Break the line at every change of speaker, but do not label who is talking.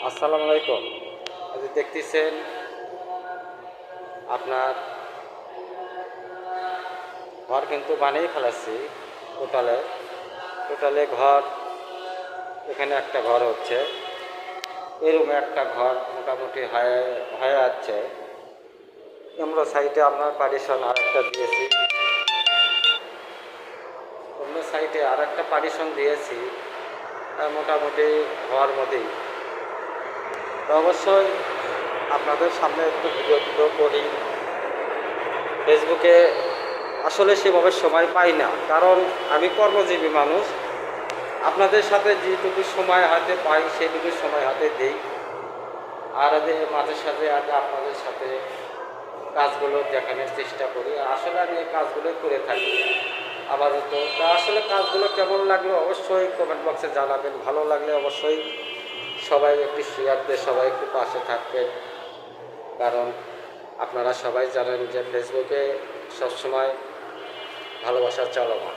আসসালামু আলাইকুম। আজ দেখতেছেন আপনার ঘর কিন্তু বানিয়ে ফেলাচ্ছি। টোটালে টোটালে ঘর, এখানে একটা ঘর হচ্ছে, এই রুমে একটা ঘর মোটামুটি হয়ে হয়ে যাচ্ছে। আমরা সাইডে আপনার পার্টিশন আর একটা দিয়েছি, অন্য সাইডে আর একটা পার্টিশন দিয়েছি। মোটামুটি ঘর মধ্যেই তো অবশ্যই আপনাদের সামনে একটু ভিডিও করি। ফেসবুকে আসলে সেভাবে সময় পাই না, কারণ আমি কর্মজীবী মানুষ। আপনাদের সাথে যেটুকু সময় হাতে পাই সেটুকু সময় হাতে দিই, আর মাঝে সাথে আগে আপনাদের সাথে কাজগুলো দেখানোর চেষ্টা করি। আসলে আমি এই কাজগুলো করে থাকি আপাতত। তা আসলে কাজগুলো কেমন লাগলো অবশ্যই কমেন্ট বক্সে জানাবেন। ভালো লাগলে অবশ্যই সবাই একটু শেয়ার দিয়ে সবাই একটু পাশে থাকবেন, কারণ আপনারা সবাই জানেন যে ফেসবুকে সবসময় ভালোবাসার চলমান।